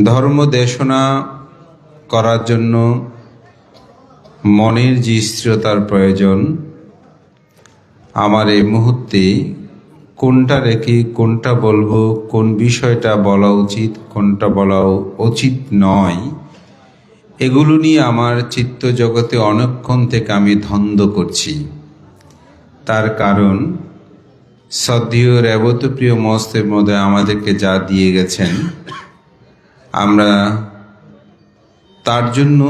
ধর্ম দেশনা করার জন্য মনের যে স্থিরতার প্রয়োজন, আমার এই মুহূর্তে কোনটা রেখে কোনটা বলবো, কোন বিষয়টা বলা উচিত কোনটা বলা উচিত নয়, এগুলো নিয়ে আমার চিত্ত জগতে অনেকক্ষণ থেকে আমি ধন্দ করছি। তার কারণ শ্রদ্ধেয় রেবতপ্রিয় মস্তের মধ্যে আমাদেরকে যা দিয়ে গেছেন, আমরা তার জন্য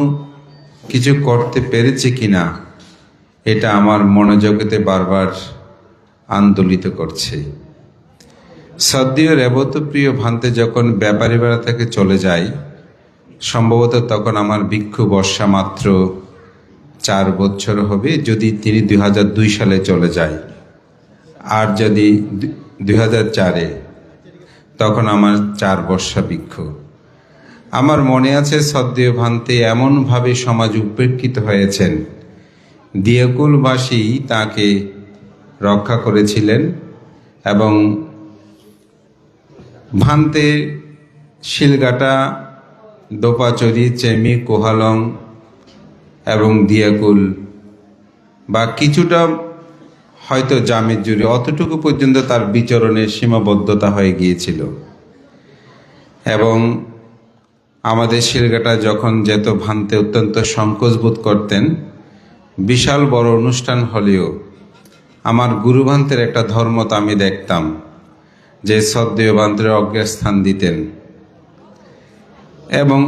কিছু করতে পেরেছি কিনা এটা আমার মনোজগতে বারবার আন্দোলিত করছে। শ্রদ্ধেয় রেবতপ্রিয় ভান্তে যখন ব্যাপারী বেড়া থেকে চলে যায়, সম্ভবত তখন আমার ভিক্ষু বর্ষা মাত্র 4 বছর হবে, যদি তিনি 2002 সালে চলে যায়, আর যদি 2004-এ, তখন আমার 4 বর্ষা ভিক্ষু। আমার মনে আছে শ্রদ্ধেয় ভান্তে এমনভাবে সমাজ উপেক্ষিত হয়েছেন, দিয়াকুলবাসী তাকে রক্ষা করেছিলেন এবং ভান্তে শিলগাটা, দোপাচরি, চেমি, কোহালং এবং দিয়াকুল বা কিছুটা হয়তো জামের জুড়ে অতটুকু পর্যন্ত তার বিচরণের সীমাবদ্ধতা হয়ে গিয়েছিল। এবং আমাদের শিলগাটা যখন যেত, ভান্তে অত্যন্ত সংকোচ বোধ করতেন। বিশাল বড় অনুষ্ঠান হলেও আমার গুরু ভান্তের একটা ধর্মতা আমি দেখতাম, যে শ্রদ্ধেয় ভান্তের অগ্রস্থান দিতেন। এবং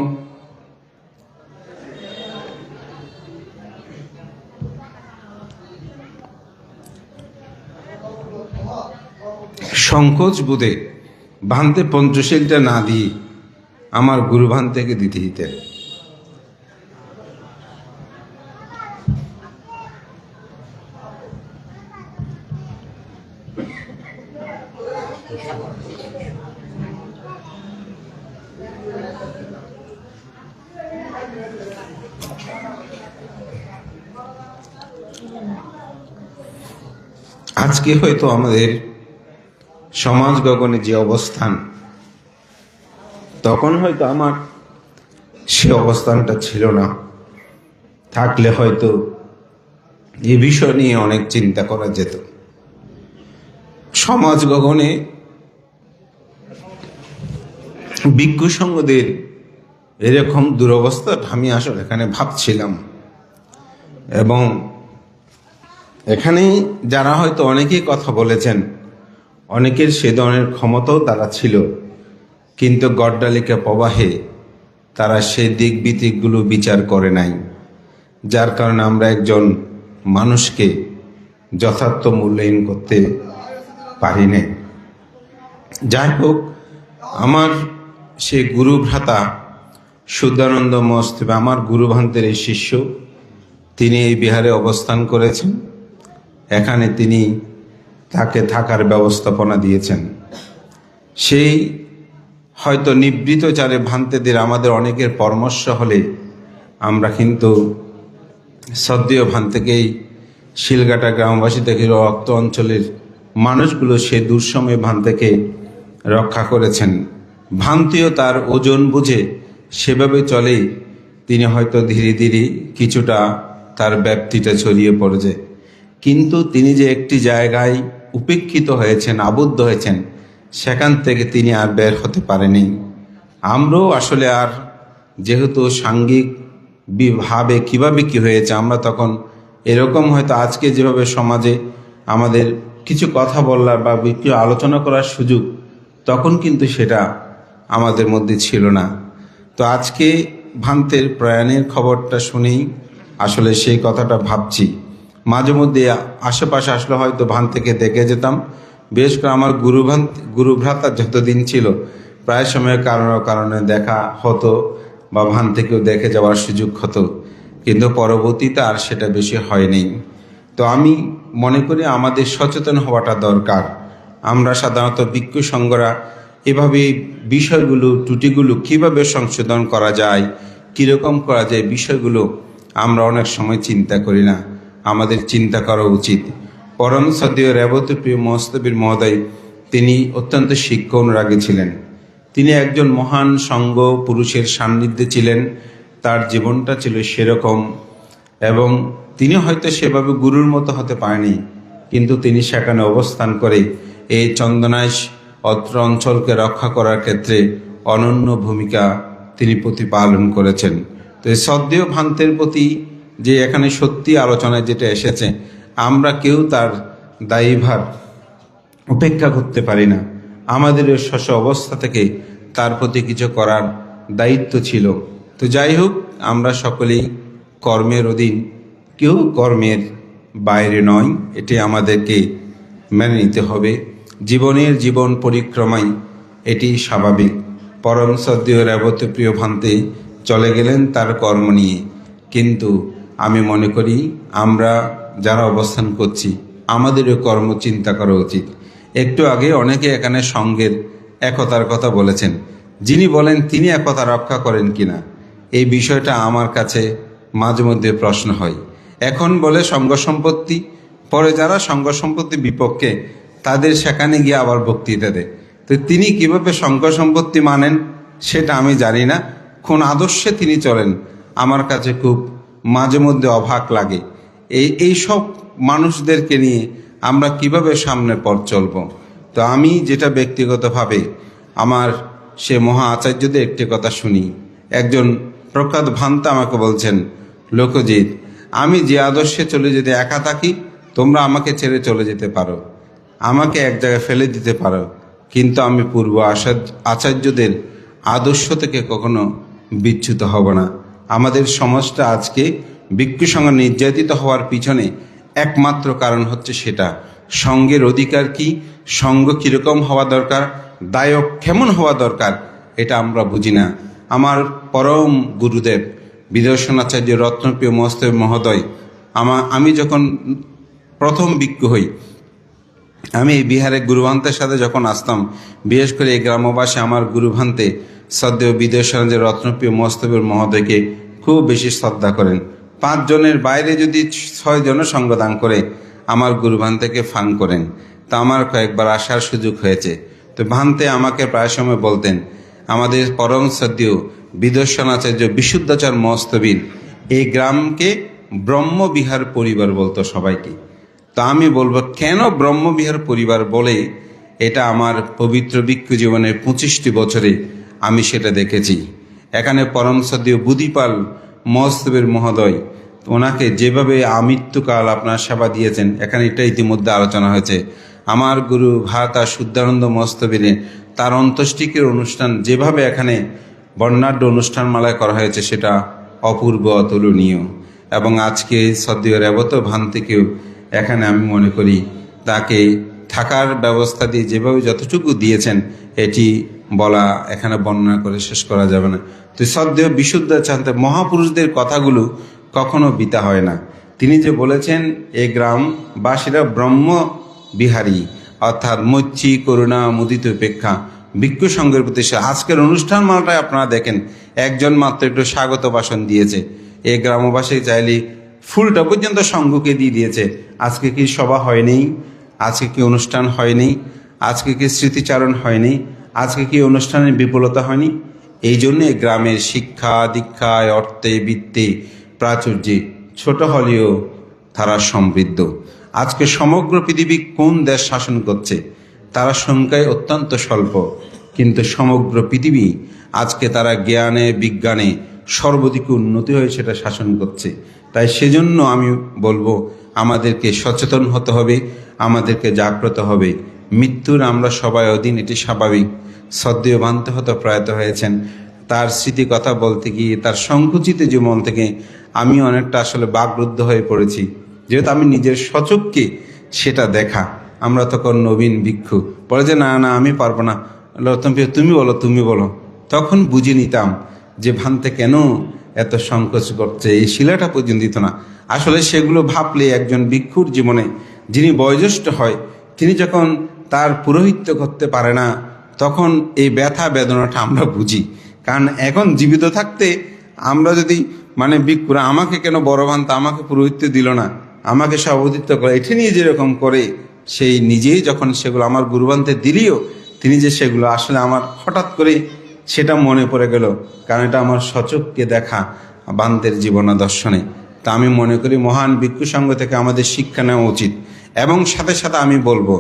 সংকোচ বোধে ভান্তে পঞ্চশীলটা না দিয়ে আমার গুরু ভান্তেকে দিতে দিতেন। আজকে হয়তো আমাদের সমাজ গগনে যে অবস্থান, তখন হয়তো আমার সে অবস্থানটা ছিল না। থাকলে হয়তো এ বিষয় নিয়ে অনেক চিন্তা করা যেত। সমাজ গগনে ভিক্ষু সংঘদের এরকম দুরবস্থা আমি আসলে এখানে ভাবছিলাম। এবং এখানে যারা হয়তো অনেকেই কথা বলেছেন, অনেকের সে ধরনের ক্ষমতাও তারা ছিল, কিন্তু গড্ডালিকা প্রবাহে তারা সেই দিক বিদিকগুলো বিচার করে নাই, যার কারণে আমরা একজন মানুষকে যথার্থ মূল্যায়ন করতে পারি না। যাই হোক, আমার সে গুরু ভ্রাতা শুদ্ধানন্দ মস্ত, আমার গুরু ভান্তের এই শিষ্য, তিনি এই বিহারে অবস্থান করেছেন। এখানে তিনি তাকে থাকার ব্যবস্থাপনা দিয়েছেন। সেই হয়তো নিবৃতচারে ভান্তেদের আমাদের অনেকের পরামর্শ হলে আমরা কিন্তু শ্রদ্ধেয় ভান্তেকেই শিলগাটা গ্রামবাসী থেকে রক্ত অঞ্চলের মানুষগুলো সে দুঃসময়ে ভান্তেকে রক্ষা করেছেন। ভান্তিও তার ওজন বুঝে সেভাবে চলেই তিনি হয়তো ধীরে ধীরে কিছুটা তার ব্যাপ্তিটা ছড়িয়ে পড়েছে। কিন্তু তিনি যে একটি জায়গায় উপেক্ষিত হয়েছেন, আবদ্ধ হয়েছেন, সেখান থেকে তিনি আর বের হতে পারেনি। আমরাও আসলে আর যেহেতু সাংঘিক ভাবে কিভাবে কি হয়েছে, আমরা তখন এরকম হয়তো আজকে যেভাবে সমাজে আমাদের কিছু কথা বলার বা কিছু আলোচনা করার সুযোগ, তখন কিন্তু সেটা আমাদের মধ্যে ছিল না। তো আজকে ভান্তের প্রয়াণের খবরটা শুনেই আসলে সেই কথাটা ভাবছি। মাঝে মধ্যে আশেপাশে আসলে হয়তো ভান্তেকে দেখে যেতাম। বেশ করে আমার গুরু ভ্রাতা যতদিন ছিল, প্রায় সময় কারণে দেখা হতো বা ভান্তেকেও দেখে যাওয়ার সুযোগ হতো, কিন্তু পরবর্তীতে আর সেটা বেশি হয়নি। তো আমি মনে করি আমাদের সচেতন হওয়াটা দরকার। আমরা সাধারণত ভিক্ষু সংঘরা এভাবে বিষয়গুলো, ত্রুটিগুলো কিভাবে সংশোধন করা যায়, কীরকম করা যায়, বিষয়গুলো আমরা অনেক সময় চিন্তা করি না। আমাদের চিন্তা করা উচিত। পরম শ্রদ্ধেয় রেবতপ্রিয় মস্তবীর মহোদয়, তিনি অত্যন্ত শিক্ষা অনুরাগী ছিলেন। তিনি একজন মহান সঙ্গ পুরুষের সান্নিধ্যে ছিলেন, তার জীবনটা ছিল সেরকম, এবং তিনি হয়তো সেভাবে গুরুর মতো হতে পারেনি, কিন্তু তিনি সেখানে অবস্থান করে এই চন্দনাইশ অত্র অঞ্চলকে রক্ষা করার ক্ষেত্রে অনন্য ভূমিকা তিনি প্রতিপালন করেছেন। তো এই সদ্দেহ ভ্রান্তের প্রতি যে এখানে সত্যি আলোচনায় যেটা এসেছে, আমরা কেউ তার দায়ীভার উপেক্ষা করতে পারি না। আমাদের শস্য অবস্থা থেকে তার প্রতি কিছু করার দায়িত্ব ছিল। তো যাই হোক, আমরা সকলেই কর্মের অধীন, কেউ কর্মের বাইরে নয়, এটি আমাদেরকে মেনে নিতে হবে। জীবন পরিক্রমায় এটি স্বাভাবিক। পরম শ্রদ্ধেয় রেবত প্রিয় ভান্তে চলে গেলেন তার কর্ম নিয়ে, কিন্তু আমি মনে করি আমরা যারা অবস্থান করছি আমাদেরও কর্ম চিন্তা করা উচিত। একটু আগে অনেকে এখানে সঙ্গের একতার কথা বলেছেন, যিনি বলেন তিনি একতা রক্ষা করেন কিনা, এই বিষয়টা আমার কাছে মাঝে মধ্যে প্রশ্ন হয়। এখন বলে সঙ্গ সম্পত্তি, পরে যারা সঙ্গ সম্পত্তির বিপক্ষে তাদের সেখানে গিয়ে আবার বক্তৃতা দেয়। তো তিনি কিভাবে সঙ্গ সম্পত্তি মানেন সেটা আমি জানি না, কোন আদর্শে তিনি চলেন আমার কাছে খুব মাঝে মধ্যে অবাক লাগে। এই সব মানুষদেরকে নিয়ে আমরা কিভাবে সামনে পথ চলব। তো আমি যেটা ব্যক্তিগতভাবে আমার সে মহা আচার্যদের একটি কথা শুনি। একজন প্রখ্যাত ভান্তা আমাকে বলছেন, লোকজিৎ, আমি যে আদর্শে চলে যেতে একা থাকি, তোমরা আমাকে ছেড়ে চলে যেতে পারো, আমাকে এক জায়গায় ফেলে দিতে পারো, কিন্তু আমি পূর্ব আচার্যদের আদর্শ থেকে কখনো বিচ্যুত হব না। আমাদের সমাজটা আজকে ভিক্ষু সঙ্গে নির্যাতিত হওয়ার পিছনে একমাত্র কারণ হচ্ছে সেটা। সঙ্গের অধিকার কি, সঙ্গ কীরকম হওয়া দরকার, দায়ক কেমন হওয়া দরকার, এটা আমরা বুঝি না। আমার পরম গুরুদেব বিদর্শনাচার্য রত্নপ্রিয় মস্তব মহোদয়, আমি যখন প্রথম ভিক্ষু হই, আমি এই বিহারে গুরুভান্তের সাথে যখন আসতাম, বিশেষ করে এই গ্রামবাসী আমার গুরুভান্তে শ্রদ্ধেয় বিদর্শনাচার্য রত্নপ্রিয় মস্তবের মহোদয়কে খুব বেশি শ্রদ্ধা করেন। 5 জনের বাইরে যদি 6 জনও সঙ্গদান করে আমার গুরু ভান্তেকে ফাং করেন। তা আমার কয়েকবার আসার সুযোগ হয়েছে। তো ভান্তে আমাকে প্রায় সময় বলতেন, আমাদের পরম শ্রদ্ধেয় বিদর্শনাচার্য বিশুদ্ধাচার মস্তবীর এই গ্রামকে ব্রহ্মবিহার পরিবার বলতো সবাইকে। তো আমি বলবো, কেন ব্রহ্মবিহার পরিবার বলে, এটা আমার পবিত্র ভিক্ষু জীবনের 25টি বছরে আমি সেটা দেখেছি। এখানে পরম শ্রদ্ধেয় বুধিপাল মহস্তবের মহোদয়, ওনাকে যেভাবে আমৃত্যুকাল আপনার সেবা দিয়েছেন, এখানে এটা ইতিমধ্যে আলোচনা হয়েছে। আমার গুরু ভাতা শুদ্ধানন্দ মস্তবীরে তার অন্ত্যেষ্টিক্রিয়ার অনুষ্ঠান যেভাবে এখানে বর্ণাঢ্য অনুষ্ঠানমালায় করা হয়েছে, সেটা অপূর্ব, অতুলনীয়। এবং আজকে শ্রদ্ধেয় রেবত ভান্তিকেও এখানে আমি মনে করি তাকে থাকার ব্যবস্থা দিয়ে যেভাবে যতটুকু দিয়েছেন, এটি বলা, এখানে বর্ণনা করে শেষ করা যাবে না। তো শ্রদ্ধেয় বিশুদ্ধাচার্য মহাপুরুষদের কথাগুলো কখনো বিতা হয় না। তিনি যে বলেছেন এই গ্রামবাসীরা ব্রহ্ম বিহারী, অর্থাৎ মৈত্রী, করুণা, মুদিত উপেক্ষা ভিক্ষু সঙ্গের প্রতি। আজকের অনুষ্ঠান মালটায় আপনারা দেখেন, একজন মাত্র একটু স্বাগত ভাষণ দিয়েছে, এই গ্রামবাসী চাইলে ফুলটা পর্যন্ত সঙ্ঘকে দিয়ে দিয়েছে। আজকে কি সভা হয়নি? আজকে কি অনুষ্ঠান হয়নি? আজকে কি স্মৃতিচারণ হয়নি? আজকে কি অনুষ্ঠানের বিপুলতা হয়নি? এই জন্যে গ্রামের শিক্ষা দীক্ষায়, অর্থে, বিত্তে, প্রাচুর্যে ছোট হলেও তারা সমৃদ্ধ। আজকে সমগ্র পৃথিবী কোন দেশ শাসন করছে, তারা সংখ্যায় অত্যন্ত স্বল্প, কিন্তু সমগ্র পৃথিবী আজকে তারা জ্ঞানে বিজ্ঞানে সর্বদিকে উন্নতি হয়ে সেটা শাসন করছে। তাই সেজন্য আমি বলবো, আমাদেরকে সচেতন হতে হবে, আমাদেরকে জাগ্রত হবে। মৃত্যুর আমরা সবাই অধীন, এটি স্বাভাবিক। শ্রদ্ধেয় ভান্তে হয়তো প্রয়াত হয়েছেন, তার স্মৃতি কথা বলতে গিয়ে তার সংকুচিত জীবন থেকে আমি অনেকটা আসলে বাকরুদ্ধ হয়ে পড়েছি, যেহেতু আমি নিজের সচক্ষে সেটা দেখা। আমরা তখন নবীন ভিক্ষু, বলে যে না না আমি পারবো না, তুমি বলো। তখন বুঝে নিতাম যে ভান্তে কেন এত সংকোচ করছে, এই শিলাটা পর্যন্ত দিত না। আসলে সেগুলো ভাবলে একজন ভিক্ষুর জীবনে, যিনি বয়োজ্যেষ্ঠ হয়, তিনি যখন তার পুরোহিত্য করতে পারে না, তখন এই ব্যথা বেদনাটা আমরা বুঝি। কারণ এখন জীবিত থাকতে আমরা যদি ভিক্ষুরা আমাকে কেন বড় ভান্তা, আমাকে পুরোহিত্য দিল না, আমাকে সভাপতিত্ব করে, এটা নিয়ে যেরকম করে, সেই নিজেই যখন সেগুলো আমার গুরুভান্তে দিলেও তিনি যে সেগুলো আসলে আমার হঠাৎ করে সেটা মনে পড়ে গেল, কারণ এটা আমার সচক্ষে দেখা বান্তের জীবনাদর্শনে। তা আমি মনে করি মহান ভিক্ষু সংঘ থেকে আমাদের শিক্ষা নেওয়া উচিত। এবং সাথে সাথে আমি বলবো,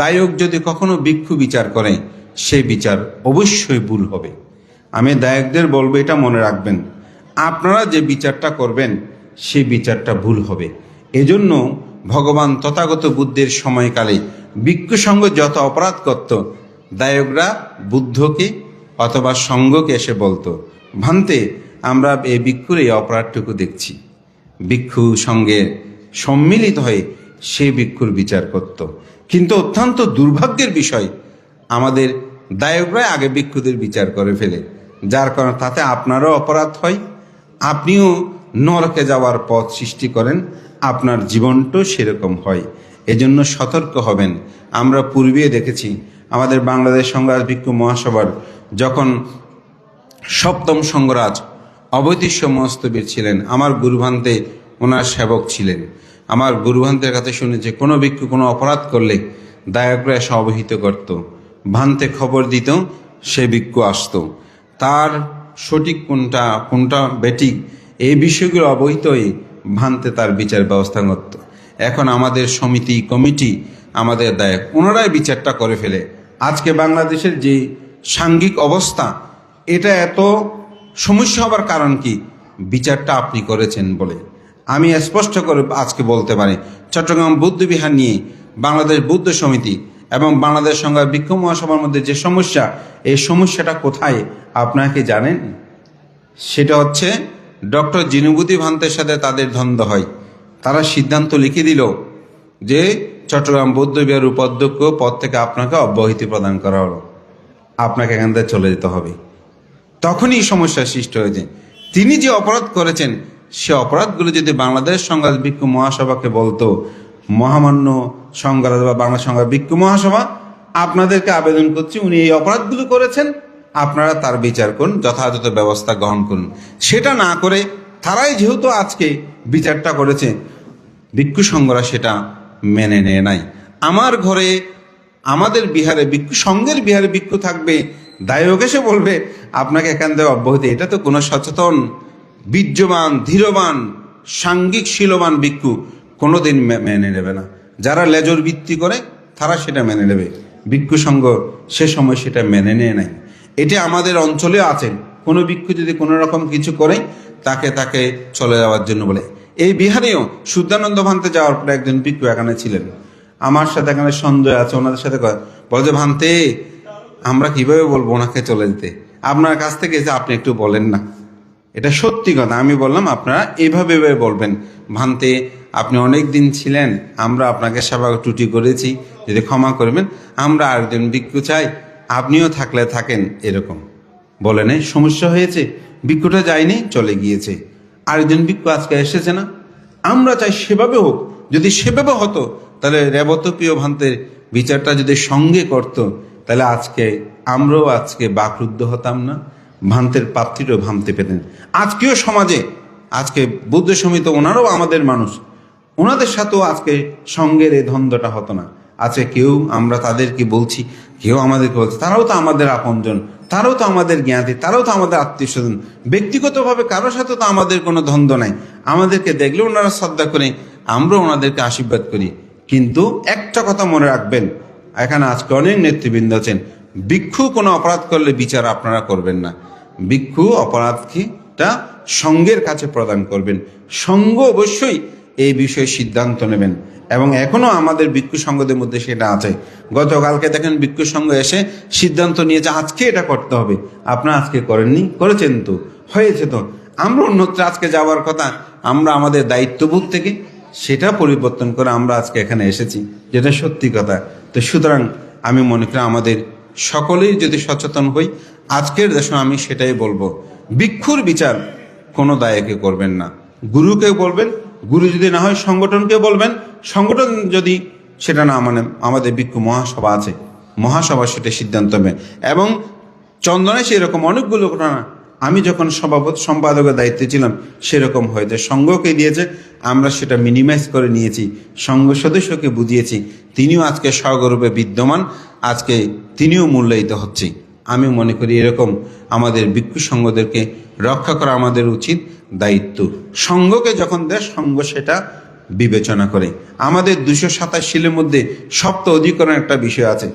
দায়ক যদি কখনো ভিক্ষু বিচার করে, সেই বিচার অবশ্যই ভুল হবে। আমি দায়কদের বলবো, এটা মনে রাখবেন, আপনারা যে বিচারটা করবেন সেই বিচারটা ভুল হবে। এজন্য ভগবান তথাগত বুদ্ধের সময়কালে ভিক্ষু সংঘ যত অপরাধ করত, দায়করা বুদ্ধকে অথবা সংঘকে এসে বলতো, ভান্তে আমরা এই ভিক্ষুর এই অপরাধটুকু দেখছি। ভিক্ষু সঙ্গে সম্মিলিত হয়ে সেই ভিক্ষুর বিচার করত। কিন্তু অত্যন্ত দুর্ভাগ্যের বিষয়, আমাদের দায়করাই আগে ভিক্ষুদের বিচার করে ফেলে, যার কারণে তাতে আপনারও অপরাধ হয়, আপনিও নরকে যাওয়ার পথ সৃষ্টি করেন, আপনার জীবনটাও সেরকম হয়। এজন্য সতর্ক হবেন। আমরা পূর্বে দেখেছি আমাদের বাংলাদেশ সংঘরাজ ভিক্ষু মহাসভার যখন সপ্তম সংঘরাজ অবৈতস্য মস্তবীর ছিলেন, আমার গুরুভান্তে ওনার সেবক ছিলেন। আমার গুরুভান্তের কাছে শুনেছে কোনো ভিক্ষু কোনো অপরাধ করলে দায়করা এসে অবহিত করত, ভান্তে খবর দিত, সে ভিক্ষু আসতো, তার সঠিক কোনটা কোনটা বেঠিক এই বিষয়গুলো অবহিত হয়ে ভান্তে তার বিচার ব্যবস্থা করত। এখন আমাদের সমিতি কমিটি আমাদের দায়ক, ওনারাই বিচারটা করে ফেলে। আজকে বাংলাদেশের যে সাংঘিক অবস্থা, এটা এত সমস্যা হবার কারণ কি? বিচারটা আপনি করেছেন বলে। আমি স্পষ্ট করে আজকে বলতে পারি, চট্টগ্রাম বুদ্ধবিহার নিয়ে বাংলাদেশ বুদ্ধ সমিতি এবং বাংলাদেশ সংঘ ভিক্ষু মহাসভার মধ্যে যে সমস্যা, এই সমস্যাটা কোথায় আপনাকে জানেন? সেটা হচ্ছে ডক্টর জিনুবুদ্দি ভান্তের সাথে তাদের দ্বন্দ্ব হয়। তারা সিদ্ধান্ত লিখে দিল যে চট্টগ্রাম বৌদ্ধবিহার উপাধ্যক্ষ পদ থেকে আপনাকে অব্যাহতি প্রদান করা হলো, আপনাকে এখান থেকে চলে যেতে হবে। তখনই সমস্যার সৃষ্টি হয়েছে। তিনি যে অপরাধ করেছেন, সে অপরাধগুলো যদি বাংলাদেশ সংঘরাজ ভিক্ষু মহাসভাকে বলতো, মহামান্য সংঘরাজ বা বাংলা সংঘরাজ ভিক্ষু মহাসভা আপনাদেরকে আবেদন করছি, উনি এই অপরাধগুলো করেছেন, আপনারা তার বিচার করুন, যথাযথ ব্যবস্থা গ্রহণ করুন। সেটা না করে তারাই যেহেতু আজকে বিচারটা করেছে, ভিক্ষু সংঘরা সেটা মেনে নেয় নাই। আমার ঘরে আমাদের বিহারে ভিক্ষু সংঘের বিহারে ভিক্ষু থাকবে, দায়ক এসে বলবে আপনাকে এখান থেকে অব্যাহতি, এটা তো কোনো সচেতন বীর্যবান ধীরবান সাংঘিক শীলবান ভিক্ষু কোনোদিন মেনে নেবে না। যারা লেজর ভিত্তি করে তারা সেটা মেনে নেবে, ভিক্ষু সংঘ সে সময় সেটা মেনে নেয় নাই। এটা আমাদের অঞ্চলে আছে, কোনো ভিক্ষু যদি কোনো রকম কিছু করে তাকে তাকে চলে যাওয়ার জন্য বলে। এই বিহারেও শুদ্ধানন্দ ভান্তে যাওয়ার পরে একজন ভিক্ষু এখানে ছিলেন, আমার সাথে এখানে সঞ্জয় আছে, ওনাদের সাথে বলে যে ভান্তে আমরা কিভাবে বলবো ওনাকে চলে যেতে, আপনার কাছ থেকে যে আপনি একটু বলেন না। এটা সত্যি কথা। আমি বললাম আপনারা এইভাবে বলবেন, ভান্তে আপনি অনেক দিন ছিলেন, আমরা আপনাকে সেবা ত্রুটি করেছি, যদি ক্ষমা করবেন, আমরা আরেকজন ভিক্ষু চাই, আপনিও থাকলে থাকেন, এরকম বলে নেই। সমস্যা হয়েছে, ভিক্ষুটা যায়নি, চলে গিয়েছে, আরেকজন ভিক্ষু আজকে এসেছে না, আমরা চাই সেভাবে হোক। যদি সেভাবে হতো তাহলে রেবতপ্রিয় ভান্তের বিচারটা যদি সঙ্গে করত, তাহলে আজকে আমরাও আজকে বাকরুদ্ধ হতাম না, ভান্তের প্রাপ্তিরও ভাবতে পেতেন। আজকেও সমাজে আজকে বুদ্ধ সমিতি ওনারাও আমাদের মানুষ, ওনাদের সাথেও আজকে সঙ্গের এই দ্বন্দ্বটা হতো না। আজকে কেউ আমরা তাদেরকে বলছি, কেউ আমাদেরকে বলছে, তারাও তো আমাদের আপনজন, তারাও তো আমাদের জ্ঞাতি, তারাও তো আমাদের আত্মীয় স্বজন। ব্যক্তিগতভাবে কারোর সাথে তো আমাদের কোনো দ্বন্দ্ব নাই, আমাদেরকে দেখলে ওনারা শ্রদ্ধা করে, আমরা ওনাদেরকে আশীর্বাদ করি। কিন্তু একটা কথা মনে রাখবেন, এখানে আজকে অনেক নেতৃবৃন্দ আছেন, ভিক্ষু কোনো অপরাধ করলে বিচার আপনারা করবেন না, ভিক্ষু অপরাধটা সংঘের কাছে প্রদান করবেন, সংঘ অবশ্যই এই বিষয়ে সিদ্ধান্ত নেবেন। এবং এখনো আমাদের ভিক্ষু সংঘদের মধ্যে সেটা আছে। গতকালকে দেখেন ভিক্ষু সংঘ এসে সিদ্ধান্ত নিয়েছে আজকে এটা করতে হবে, আপনারা আজকে করেননি, করেছেন তো, হয়েছে তো, আমরা অন্যত্র আজকে যাওয়ার কথা, আমরা আমাদের দায়িত্ববোধ থেকে সেটা পরিবর্তন করে আমরা আজকে এখানে এসেছি, যেটা সত্যি কথা। তো সুতরাং আমি মনে করি আমাদের সকলেই যদি সচেতন হই, আজকের দেশে আমি সেটাই বলবো, ভিক্ষুর বিচার কোনো দায়কে করবেন না, গুরুকে বলবেন, গুরু যদি না হয় সংগঠনকে বলবেন, সংগঠন যদি সেটা না মানে আমাদের ভিক্ষু মহাসভা আছে, মহাসভা সেটা সিদ্ধান্ত নেবে। এবং চন্দনে সেরকম অনেকগুলো ঘটনা আমি যখন সম্পাদকের দায়িত্বে ছিলাম সেরকম হয়েছে, সংঘকে দিয়েছে, আমরা সেটা মিনিমাইজ করে নিয়েছি, সংঘ সদস্যকে বুঝিয়েছি, তিনিও আজকে স্বগরূপে বিদ্যমান, আজকে তিনিও মূল্যায়িত হচ্ছে। আমি মনে করি এরকম আমাদের ভিক্ষু সংঘদেরকে রক্ষা করা আমাদের উচিত দায়িত্ব। সংঘকে যখন দেয় সংঘ সেটা বিবেচনা করে। আমাদের 227 শিলের মধ্যে সপ্ত অধিকরণ একটা বিষয় আছে,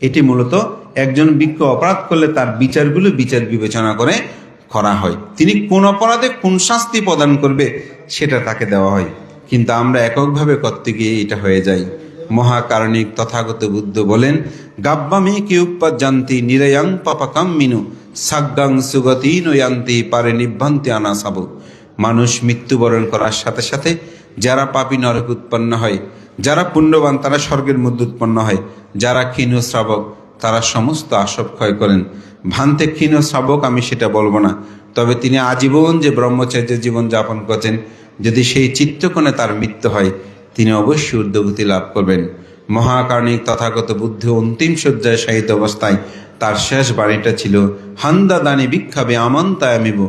এটি মূলত একজন ভিক্ষু অপরাধ করলে তার বিচারগুলো বিচার বিবেচনা করে করা হয়, তিনি কোন অপরাধে কোন শাস্তি প্রদান করবে সেটা তাকে দেওয়া হয়। কিন্তু আমরা এককভাবে করতে গিয়ে এটা হয়ে যায়। মহাকারণিক তথাগত বুদ্ধ বলেন, গাব্বামি কি উপাজান্তি নিরয়াং পাপাকাম মিনু সাগ্গাং সুগতি নয়ান্তি পারে নিভ্রান্তি আনা সাবু। মানুষ মৃত্যুবরণ করার সাথে সাথে যারা পাপী নরক উৎপন্ন হয়, যারা পুণ্যবান তারা স্বর্গের মধ্যে উৎপন্ন হয়, যারা ক্ষীণ শ্রাবক তারা সমস্ত আসব ক্ষয় করেন। ভান্তে ক্ষীণ শ্রাবক আমি সেটা বলবো না, তবে তিনি আজীবন যে ব্রহ্মচর্যের জীবন যাপন করছেন, যদি সেই চিত্তকোণে তার মৃত্যু হয় তিনি অবশ্যই ঊর্ধ্বগতি লাভ করবেন। মহাকারণিক তথাগত বুদ্ধ অন্তিম শয্যায় শায়িত অবস্থায় তার শেষ বাণীটা ছিল, হান্দা দানি ভিক্ষাবে আমন্তায়ামিব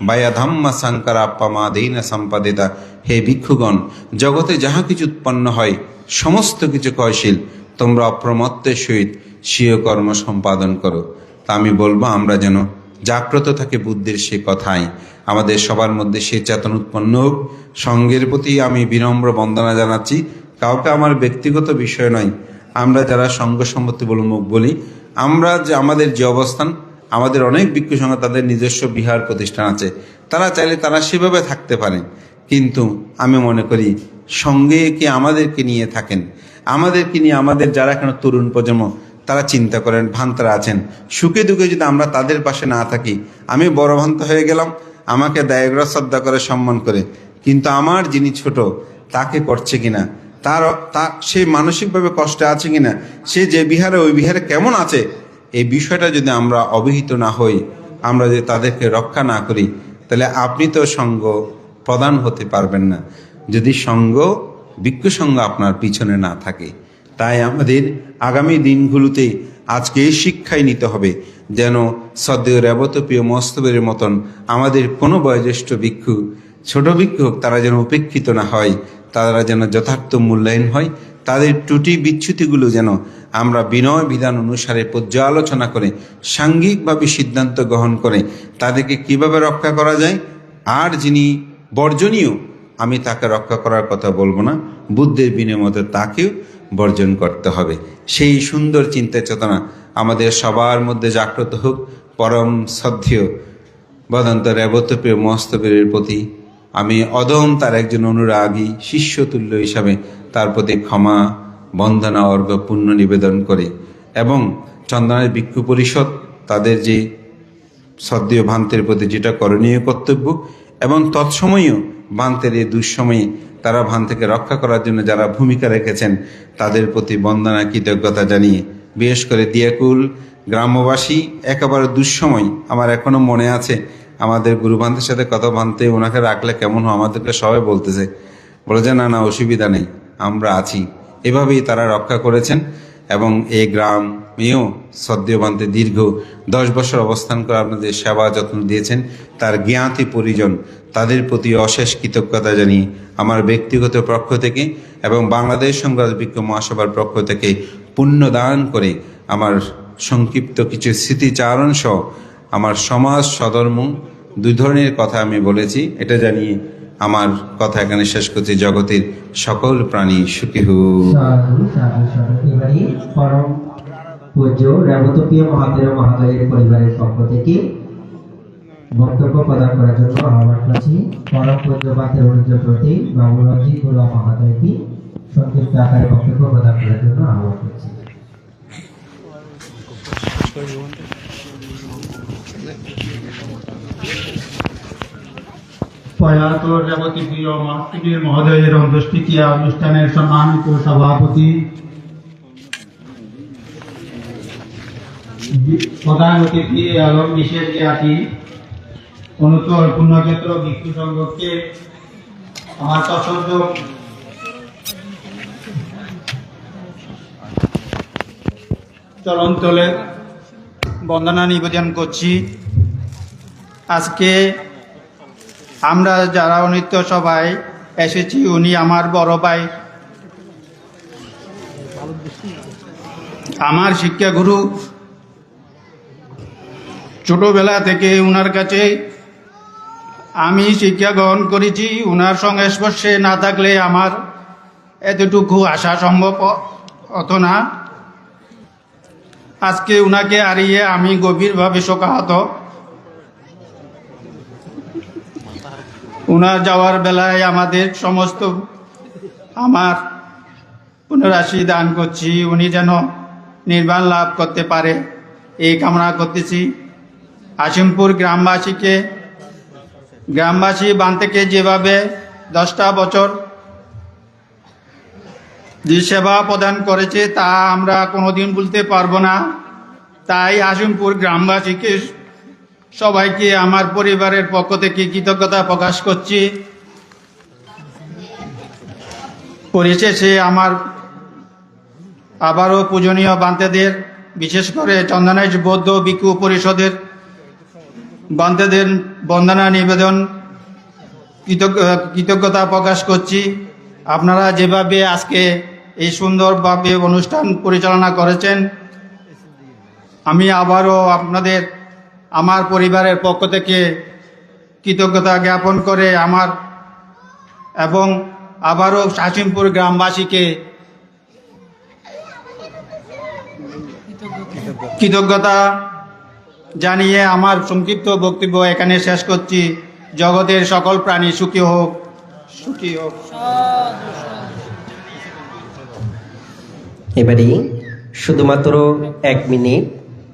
বায়া ধাম্মা সাংকারা আপ্পামা দেইনা সম্পাদিতা। হে ভিক্ষুগণ, জগতে যাহা কিছু উৎপন্ন হয় সমস্ত কিছু ক্ষয়শীল, তোমরা অপ্রমত্তের সহিত স্বীয় কর্ম সম্পাদন করো। তা আমি বলবো আমরা যেন জাগ্রত থাকে বুদ্ধের সে কথায়, আমাদের সবার মধ্যে সে চেতন উৎপন্ন হোক। সঙ্গের প্রতি আমি বিনম্র বন্দনা জানাচ্ছি, কাউকে আমার ব্যক্তিগত বিষয় নয়। আমরা যারা সঙ্গ সম্পত্তি মুখ বলি, আমরা যে আমাদের যে অবস্থান, আমাদের অনেক ভিক্ষু সংঘ তাদের নিজস্ব বিহার প্রতিষ্ঠান আছে, তারা চাইলে তারা সেভাবে থাকতে পারেন। কিন্তু আমি মনে করি সঙ্গে কি আমাদেরকে নিয়ে থাকেন, আমাদেরকে নিয়ে আমাদের যারা এখন তরুণ প্রজন্ম তারা চিন্তা করেন, ভ্রান্তরা আছেন, সুখে দুঃখে যদি আমরা তাদের পাশে না থাকি, আমি বড় ভ্রান্ত হয়ে গেলাম, আমাকে দায়গ্রহ শ্রদ্ধা করে সম্মান করে, কিন্তু আমার যিনি ছোট তাকে করছে কিনা, সে মানসিকভাবে কষ্টে আছে কিনা, সে যে বিহারে ওই বিহারে কেমন আছে, এই বিষয়টা যদি আমরা অবহিত না হই, আমরা যদি তাদেরকে রক্ষা না করি, তাহলে আপনি তো সঙ্গ প্রদান হতে পারবেন না, যদি সঙ্গ ভিক্ষু সঙ্গ আপনার পিছনে না থাকে। তাই আমাদের আগামী দিনগুলোতে আজকে এই শিক্ষাই নিতে হবে, যেন সদ্য রেবতপ্রিয় মস্তবের মতন আমাদের কোনো বয়োজ্যেষ্ঠ ভিক্ষু, ছোট ভিক্ষু হোক, তারা যেন উপেক্ষিত না হয়, তারা যেন যথার্থ মূল্যায়ন হয়, তাদের ত্রুটি বিচ্যুতিগুলো যেন আমরা বিনয় বিধান অনুসারে পর্যালোচনা করে সাংঘিকভাবে সিদ্ধান্ত গ্রহণ করে তাদেরকে কিভাবে রক্ষা করা যায়। আর যিনি বর্জনীয়, আমি তাকে রক্ষা করার কথা বলবো না, বুদ্ধের বিনিময়ে তাকেও বর্জন করতে হবে। সেই সুন্দর চিন্তা চেতনা আমাদের সবার মধ্যে জাগ্রত হোক। পরম শ্রদ্ধেয় বদন্ত রেবতপ্রিয় মস্তবীরের প্রতি আমি অদম তার একজন অনুরাগী শিষ্যতুল্য হিসাবে তার প্রতি ক্ষমা বন্দনা অর্ঘ পুণ্য নিবেদন করে, এবং চন্দনের ভিক্ষু পরিষদ তাদের যে শ্রদ্ধেয় ভান্তের প্রতি যেটা করণীয় কর্তব্য, এবং তৎসময়েও ভান্তের এই দুঃসময়ে তারা ভান থেকে রক্ষা করার জন্য যারা ভূমিকা রেখেছেন তাদের প্রতি বন্দনা কৃতজ্ঞতা জানিয়ে, বিশেষ করে দিয়াকুল গ্রামবাসী একেবারে দুঃসময়, আমার এখনো মনে আছে আমাদের গুরুভান্তের সাথে কথা ভান্তে ওনাকে রাখলে কেমন হয়, আমাদেরকে সবাই বলতেছে, বলে যে না না অসুবিধা নেই, আমরা আছি। এভাবেই তারা রক্ষা করেছেন, এবং এই গ্রামেও শ্রদ্ধেয় ভান্তে দীর্ঘ 10 বছর অবস্থান করে আপনাদের সেবা যত্ন দিয়েছেন। তার জ্ঞাতি পরিজন তাদের প্রতি অশেষ কৃতজ্ঞতা জানিয়ে আমার ব্যক্তিগত পক্ষ থেকে এবং বাংলাদেশ সংঘরাজ ভিক্ষু মহাসভার পক্ষ থেকে পুণ্যদান করে আমার সংক্ষিপ্ত কিছু স্মৃতিচারণ সহ আমার সমাজ সধর্ম 2 ধরনের কথা আমি বলেছি, এটা জানিয়ে আমার কথা এখানে শেষ করছি। জগতের সকল প্রাণী সুখী হোক। পরম পূজ্য রেবতপ্রিয় মহাদেব মহাদয়ের পরিবারের পক্ষ থেকে বক্তব্য প্রদান করার জন্য আহ্বান করছি পরম পূজ্য বাতের অনুজ প্রতি বাবুরাজি গুরু মহাদয়কে সংক্ষিপ্ত আকারে বক্তব্য প্রদান করার জন্য আহ্বান করছি। প্রয়াত রেবতপ্রিয় মহাদেব মহোদয়ের অন্ত্যেষ্টিক্রিয়া অনুষ্ঠানের সম্মানিত সভাপতি, প্রধান অতিথি এবং বিশেষ জ্ঞাতি অনুচর পুণ্যক্ষেত্র ভিক্ষু সংঘকে আমার সশ্রদ্ধ চরণতলে বন্দনা নিবেদন করছি। আজকে আমরা যারা অনিত্য সবাই এসেছি, উনি আমার বড় ভাই, আমার শিক্ষাগুরু। ছোটবেলা থেকে উনার কাছে আমি শিক্ষা গ্রহণ করেছি। উনার সংস্পর্শে না থাকলে আমার এতটুকু আসা সম্ভব হতো না। আজকে উনাকে হারিয়ে আমি গভীরভাবে শোকাহত। উনার যাওয়ার বেলায় আমাদের সমস্ত আমার পুনরাশি দান করছি, উনি যেন নির্বাণ লাভ করতে পারে এই কামনা করতেছি। হাশিমপুর গ্রামবাসী বান থেকে যেভাবে 10টা বছর যে সেবা প্রদান করেছে তা আমরা কোনোদিন ভুলতে পারবো না। তাই হাশিমপুর গ্রামবাসীকে সবাইকে আমার পরিবারের পক্ষ থেকে কৃতজ্ঞতা প্রকাশ করছি। পরিশেষে আমার আবারও পূজনীয় বান্তেদের, বিশেষ করে চন্দনাইশ বৌদ্ধ ভিক্ষু পরিষদের বান্তেদের বন্দনা নিবেদন কৃতজ্ঞতা প্রকাশ করছি। আপনারা যেভাবে আজকে এই সুন্দরভাবে অনুষ্ঠান পরিচালনা করেছেন, আমি আবারও আপনাদের আমার পরিবারের পক্ষ থেকে কৃতজ্ঞতা জ্ঞাপন করে আমার এবং আবারও হাশিমপুর গ্রামবাসীকে কৃতজ্ঞতা জানিয়ে আমার সংক্ষিপ্ত বক্তব্য এখানে শেষ করছি। জগতের সকল প্রাণী সুখী হোক, সুখী হোক। এবারে শুধুমাত্র 1 মিনিট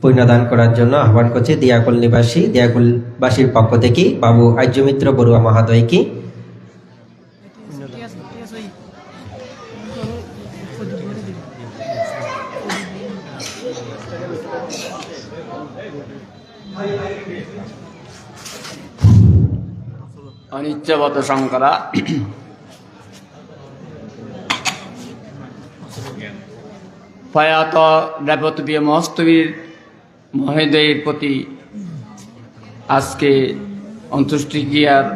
পুণ্যদান করার জন্য আহ্বান করছি দিয়াকুলবাসীর পক্ষ থেকে বাবু আর্যমিত্র বড়ুয়া মহোদয়কে। অনিচ্ছবত শঙ্করা প্রয়াত রেবতবীয় মহস্তবীর মহোদয়ের প্রতি আজকে অন্ত্যেষ্টিক্রিয়ার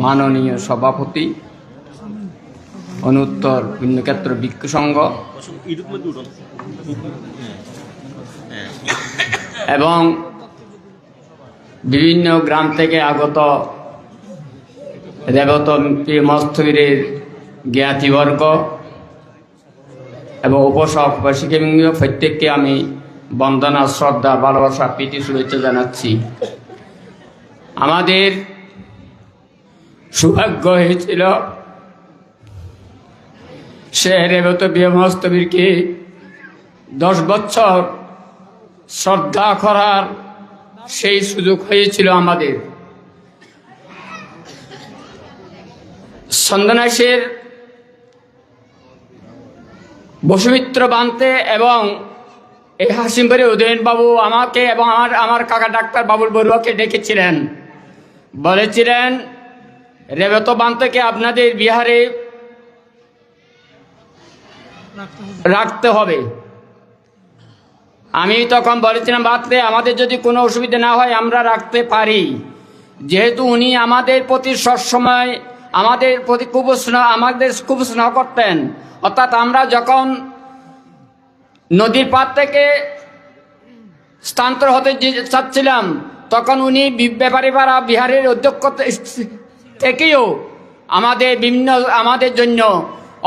মাননীয় সভাপতি অনুত্তর পুণ্যক্ষেত্র ভিক্ষু সংঘ এবং বিভিন্ন গ্রাম থেকে আগত রেবতবীয় মহস্তবীরের জ্ঞাতিবর্গ এবং উপসভাপতিবৃন্দ প্রত্যেককে আমি বন্দনা, শ্রদ্ধা, ভালোবাসা, প্রীতি, শুভেচ্ছা জানাচ্ছি। আমাদের সৌভাগ্য হয়েছিল সে রেবতবীয় মহস্তবীরকে 10 বছর শ্রদ্ধা করার সেই সুযোগ হয়েছিল আমাদের। চন্দনাইশের বসুমিত্র বান্তে এবং এই হাশিমপুরের উদয়ন বাবু আমাকে এবং আমার কাকা ডাক্তার বাবুল বড়ুয়াকে ডেকেছিলেন, বলেছিলেন রেবত বান্তকে আপনাদের বিহারে রাখতে হবে। আমি তখন বলেছিলাম বাঁধতে আমাদের যদি কোনো অসুবিধা না হয় আমরা রাখতে পারি, যেহেতু উনি আমাদের প্রতি সবসময় আমাদের খুব স্নেহ করতেন। অর্থাৎ আমরা যখন নদীর পাড় থেকে স্থানান্তর হতে চাচ্ছিলাম তখন উনি ব্যাপারীপাড়া বিহারের অধ্যক্ষ থেকেও আমাদের জন্য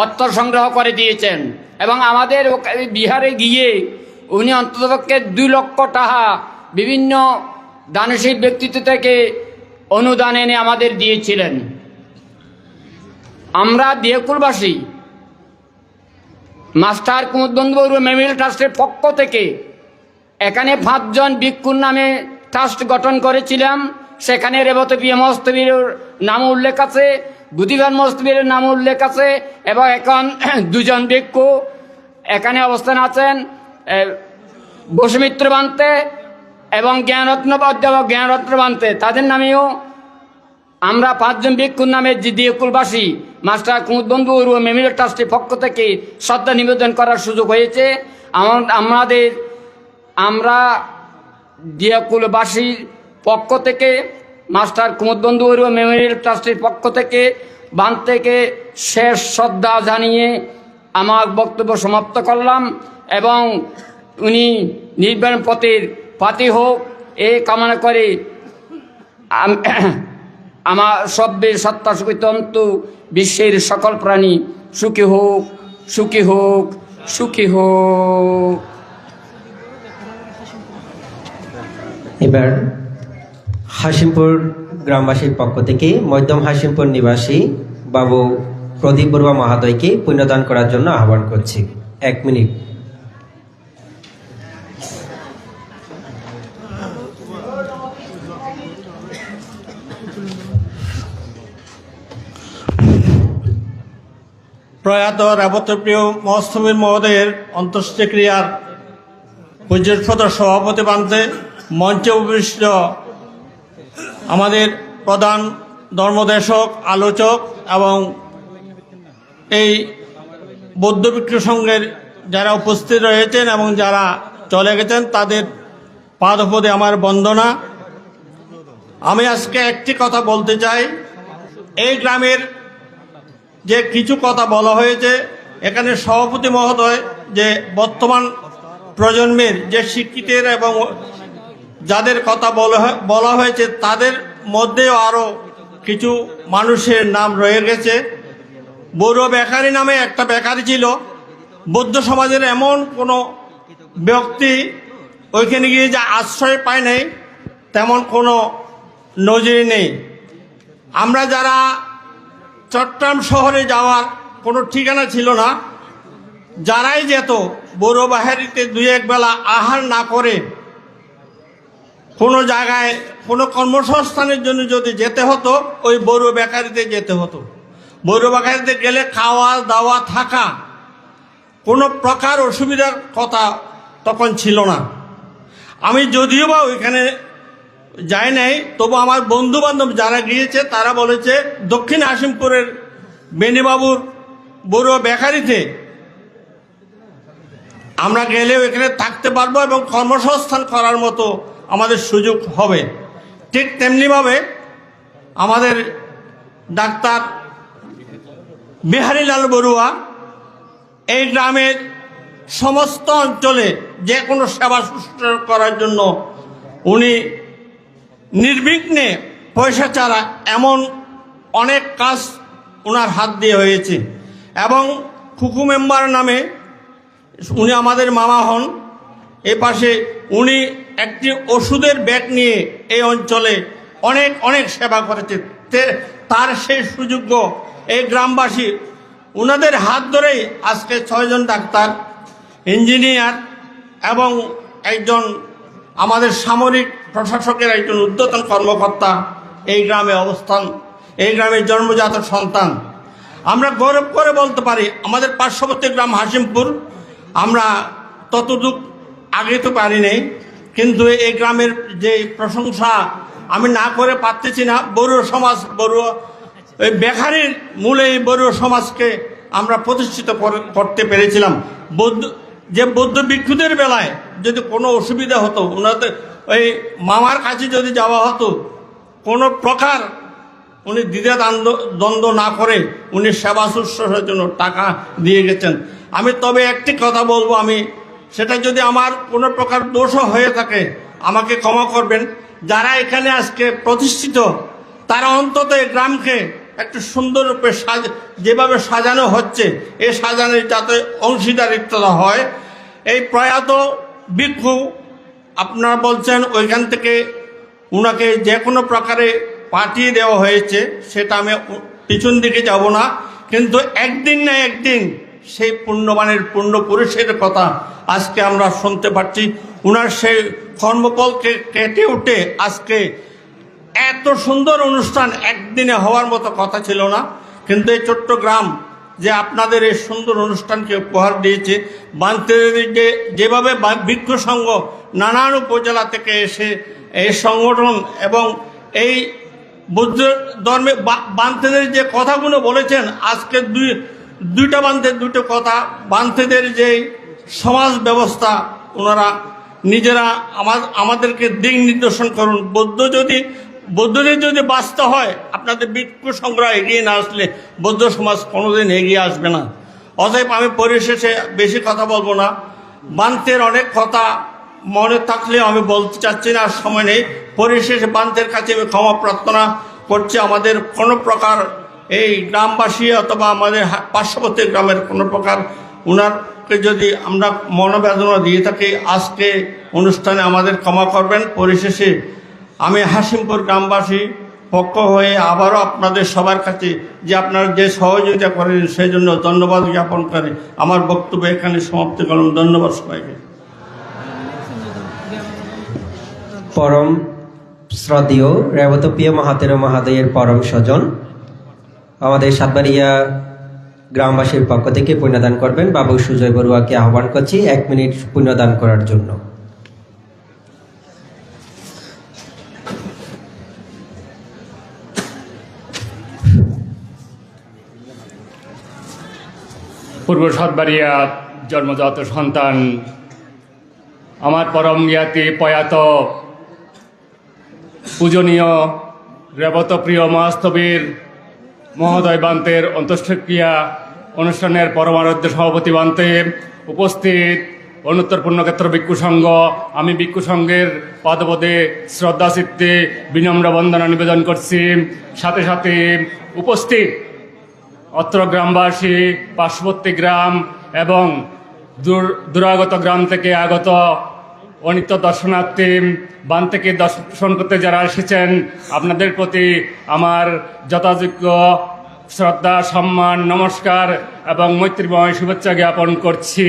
অর্থ সংগ্রহ করে দিয়েছেন এবং আমাদের বিহারে গিয়ে উনি অন্ততপক্ষে 2 লক্ষ টাকা বিভিন্ন দানশীল ব্যক্তিত্ব থেকে অনুদান এনে আমাদের দিয়েছিলেন। আমরা দিয়াকুলবাসী মাস্টার কুমুদবন্ধু বড়ুয়া মেমোরিয়াল ট্রাস্টের পক্ষ থেকে এখানে 5 জন ভিক্ষুর নামে ট্রাস্ট গঠন করেছিলাম। সেখানে রেবতবীয় মহস্তবীরের নাম উল্লেখ আছে, বুদ্ধিবান মহস্তবীরের নাম উল্লেখ আছে এবং এখন 2 জন ভিক্ষু এখানে অবস্থান আছেন, বসুমিত্র বান্তে এবং অধ্যাপক জ্ঞানরত্ন বান্তে। তাদের নামেও আমরা 5 জন ভিক্ষুর নামে দিয়াকুলবাসী মাস্টার কুমুদবন্ধু বড়ুয়া মেমোরিয়াল ট্রাস্টের পক্ষ থেকে শ্রদ্ধা নিবেদন করার সুযোগ হয়েছে। আমরা দিয়াকুলবাসীর পক্ষ থেকে, মাস্টার কুমুদবন্ধু বড়ুয়া মেমোরিয়াল ট্রাস্টের পক্ষ থেকে বাঁধ থেকে শেষ শ্রদ্ধা জানিয়ে আমার বক্তব্য সমাপ্ত করলাম এবং উনি নির্বাণ পথের পাতি হোক এই কামনা করে আমার সব্যের সত্তা সুখিতন্তু বিশ্বের সকল প্রাণী সুখী হোক, সুখী হোক, সুখী হোক। এবার হাসিমপুর গ্রামবাসীর পক্ষ থেকে মধ্যম হাসিমপুর নিবাসী বাবু প্রদীপ বড়ুয়া মহোদয়কে পুণ্যদান করার জন্য আহ্বান করছি। 1 মিনিট। প্রয়াত রেবতপ্রিয় মহস্তমীর মহোদয়ের অন্ত্যেষ্টিক্রিয়ার পূজ্যপদ সভাপতি বান্তে মঞ্চে উপবিষ্ট আমাদের প্রধান ধর্মদেশক, আলোচক এবং এই বৌদ্ধ ভিক্ষু সংঘের যারা উপস্থিত রয়েছেন এবং যারা চলে গেছেন তাদের পাদপদে আমার বন্দনা। আমি আজকে একটি কথা বলতে চাই। এই গ্রামের যে কিছু কথা বলা হয়েছে, এখানে সভাপতি মহোদয় যে বর্তমান প্রজন্মের যে শিক্ষিতের এবং যাদের কথা বলা হয়েছে তাদের মধ্যেও আরও কিছু মানুষের নাম রয়ে গেছে। বড়ুয়া বেকারি নামে একটা বেকারি ছিল। বৌদ্ধ সমাজের এমন কোনো ব্যক্তি ওইখানে গিয়ে যে আশ্রয় পায় নাই তেমন কোনো নজির নেই। আমরা যারা চট্টগ্রাম শহরে যাওয়ার কোনো ঠিকানা ছিল না, যারাই যেত বড়ুয়া বাহারিতে 2-1 বেলা আহার না করে কোনো জায়গায় কোনো কর্মসংস্থানের জন্য যদি যেতে হতো ওই বড়ুয়া বেকারিতে যেতে হতো। বড়ুয়া বেকারিতে গেলে খাওয়া দাওয়া থাকা কোনো প্রকার অসুবিধার কথা তখন ছিল না। আমি যদিও বা ওইখানে যাই নাই, তবু আমার বন্ধু বান্ধব যারা গিয়েছে তারা বলেছে দক্ষিণ হাসিমপুরের বেনিবাবুর বড়ুয়া বেকারিতে আমরা গেলেও এখানে থাকতে পারবো এবং কর্মসংস্থান করার মতো আমাদের সুযোগ হবে। ঠিক তেমনিভাবে আমাদের ডাক্তার বিহারীলাল বড়ুয়া এই গ্রামের সমস্ত অঞ্চলে যে কোনো সেবা শুশ্রূষা করার জন্য উনি নির্বিঘ্নে পয়সা ছাড়া এমন অনেক কাজ ওনার হাত দিয়ে হয়েছে। এবং খুকু মেম্বার নামে উনি আমাদের মামা হন। এ পাশে উনি একটি ওষুধের ব্যাগ নিয়ে এই অঞ্চলে অনেক অনেক সেবা করেছে। তার সেই সুযোগ্য এই গ্রামবাসী ওনাদের হাত ধরেই আজকে 6 জন ডাক্তার, ইঞ্জিনিয়ার এবং একজন আমাদের সামরিক প্রশাসকের একজন ঊর্ধ্বতন কর্মকর্তা এই গ্রামে অবস্থান, এই গ্রামের জন্মজাত সন্তান। আমরা গৌরব করে বলতে পারি আমাদের পার্শ্ববর্তী গ্রাম হাসিমপুর আমরা ততটুক আগে তো পারি নাই, কিন্তু এই গ্রামের যে প্রশংসা আমি না করে পারতেছি না। বড়ুয়া সমাজ, বড়ুয়া এই বেকারির মূলে এই বড়ুয়া সমাজকে আমরা প্রতিষ্ঠিত করতে পেরেছিলাম। বৌদ্ধ ভিক্ষুদের বেলায় যদি কোনো অসুবিধা হতো, ওনাদের ওই মামার কাছে যদি যাওয়া হতো, কোনো প্রকার উনি দ্বিধা দ্বন্দ্ব না করে উনি সেবা শুশ্রূষার জন্য টাকা দিয়ে গেছেন। আমি তবে একটি কথা বলবো, আমি সেটা যদি আমার কোনো প্রকার দোষও হয়ে থাকে আমাকে ক্ষমা করবেন। যারা এখানে আজকে প্রতিষ্ঠিত তারা অন্তত এই গ্রামকে একটু সুন্দর রূপে যেভাবে সাজানো হচ্ছে এই সাজানোর যাতে অংশীদারিত্বতা হয়। এই প্রয়াত ভিক্ষু আপনারা বলছেন ওইখান থেকে উনাকে যে কোনো প্রকারে পাঠিয়ে দেওয়া হয়েছে, সেটা আমি পিছন দিকে যাব না, কিন্তু একদিন না একদিন সেই পুণ্যবানের পুণ্যপুরুষের কথা আজকে আমরা শুনতে পাচ্ছি। উনার সেই কর্মফলকে কেটে উঠে আজকে এত সুন্দর অনুষ্ঠান একদিনে হওয়ার মতো কথা ছিল না, কিন্তু এই চট্টগ্রাম যে আপনাদের এই সুন্দর অনুষ্ঠানকে উপহার দিয়েছে, বান্তেদের যেভাবে ভিক্ষু সংঘ নানান উপজেলা থেকে এসে এই সংগঠন এবং এই বৌদ্ধ ধর্মে বান্তেদের যে কথাগুলো বলেছেন, আজকে দুইটা বান্তের দুটো কথা, বান্তেদের যে সমাজ ব্যবস্থা ওনারা নিজেরা আমাদেরকে দিক নির্দেশন করুন। বৌদ্ধদের যদি বাঁচতে হয়, আপনাদের ভিক্ষু সংগ্রহ এগিয়ে না আসলে বৌদ্ধ সমাজ কোনোদিন এগিয়ে আসবে না। অতএব আমি পরিশেষে বেশি কথা বলবো না। বান্তের অনেক কথা মনে থাকলে আমি বলতে চাচ্ছি না, সময় নেই। পরিশেষে বান্তের কাছে আমি ক্ষমা প্রার্থনা করছি। আমাদের কোনো প্রকার এই গ্রামবাসী অথবা আমাদের পার্শ্ববর্তী গ্রামের কোনো প্রকার ওনারকে যদি আমরা মনোবেদনা দিয়ে থাকি, আজকে অনুষ্ঠানে আমাদের ক্ষমা করবেন। পরিশেষে আমি হাসিমপুর গ্রামবাসী পক্ষ হয়ে আবারও আপনাদের সবার কাছে যে আপনারা যে সহযোগিতা করেন সেই জন্য ধন্যবাদ জ্ঞাপন করে আমার বক্তব্য এখানে সমাপ্তি করলাম। ধন্যবাদ সবাইকে। পরম শ্রদ্ধেয় রেবতপ্রিয় মহাতেরো মহাদয়ের পরম স্বজন আমাদের সাতবাড়িয়া গ্রামবাসীর পক্ষ থেকে পুণ্যদান করবেন। বাবু সুজয় বড়ুয়াকে আহ্বান করছি 1 মিনিট পুণ্যদান করার জন্য। পূর্ব সাতবাড়িয়া জন্মজাত সন্তান আমার পরম জ্ঞাতি প্রয়াত পূজনীয় রেবতপ্রিয় মহাস্তবীর মহোদয় বান্তের অন্ত্যেষ্টিক্রিয়া অনুষ্ঠানের পরমারাধ্য সভাপতি বান্তে উপস্থিত অনুত্তর পুণ্যক্ষেত্র ভিক্ষু সংঘ, আমি ভিক্ষু সংঘের পাদপদে শ্রদ্ধা চিত্তে বিনম্র বন্দনা নিবেদন করছি। সাথে সাথে উপস্থিত অত্র গ্রামবাসী, পার্শ্ববর্তী গ্রাম এবং দূরাগত গ্রাম থেকে আগত অনিত্য দর্শনার্থী, বান থেকে দর্শন করতে যারা এসেছেন, আপনাদের প্রতি আমার যথাযোগ্য শ্রদ্ধা, সম্মান, নমস্কার এবং মৈত্রীময় শুভেচ্ছা জ্ঞাপন করছি।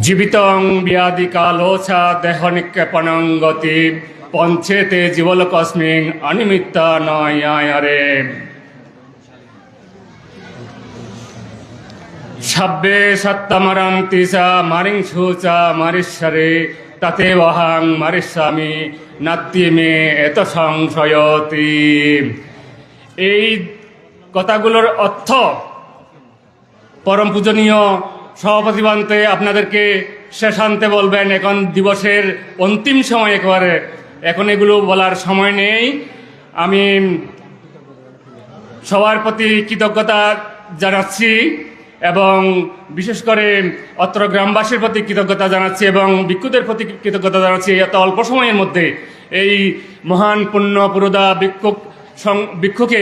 জীবিতং ব্যাধি কালোচা দেহ নিক্ষেপণং গতি পঞ্চেতে জীবলোকস্মিং অনিমিত্তা নয়ারে সাব্বে সত্তমরন্তি চা মারিংসু চা মারিশ্বরে তাতে বহাং মারিস্বামী নাত্তি মে এত সংশয়তি। এই কথাগুলোর অর্থ পরম পূজনীয় সভাপতি বান্তে আপনাদেরকে শেষান্তে বলবেন। এখন দিবসের অন্তিম সময়, একেবারে এখন এগুলো বলার সময় নেই। আমি সবার প্রতি কৃতজ্ঞতা জানাচ্ছি এবং বিশেষ করে অত্র গ্রামবাসীর প্রতি কৃতজ্ঞতা জানাচ্ছি এবং ভিক্ষুদের প্রতি কৃতজ্ঞতা জানাচ্ছি এত অল্প সময়ের মধ্যে এই মহান পুণ্য পুরোদা ভিক্ষুকে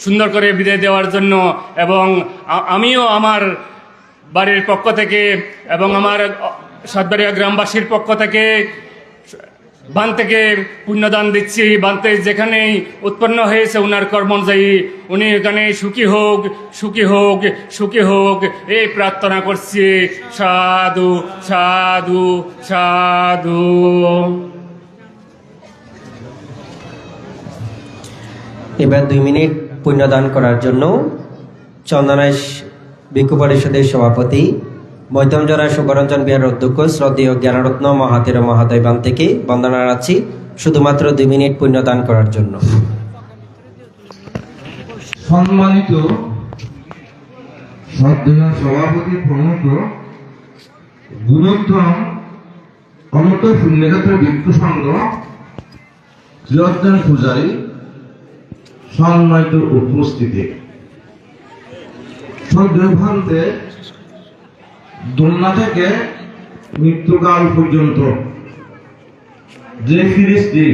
সুন্দর করে বিদায় দেওয়ার জন্য। এবং আমিও আমার বাড়ির পক্ষ থেকে এবং আমার সাতবাড়িয়া গ্রামবাসীর পক্ষ থেকে বান থেকে পুণ্যদান দিচ্ছি। বানতে যেখানেই উৎপন্ন হয়েছে উনার কর্ম অনুযায়ী উনি এখানে সুখী হোক, সুখী হোক, সুখী হোক এই প্রার্থনা করছি। সাধু সাধু সাধু। এবার 2 মিনিট পুণ্যদান করার জন্য চন্দনাইশ ভিক্ষু পরিষদের সভাপতি মধ্যমজরা সুবরঞ্জন বিহার অধ্যক্ষ শ্রদ্ধেয় জ্ঞানরত্ন মহাতেরো মহাদয় বান থেকে বন্দনা রাখছি শুধুমাত্র 2 মিনিট পুণ্যদান করার জন্য। সম্মানিত শ্রদ্ধেয় সভাপতি প্রমুখ গুরুত্তম অমৃত পুণ্যক্ষেত্র ভিক্ষু সংঘ শ্রীঅর্জন পূজারী, সম্মানিত উপস্থিতি, সদ্যভান্তে দোলনা থেকে মৃত্যুকাল পর্যন্ত যে ফিরিস্তি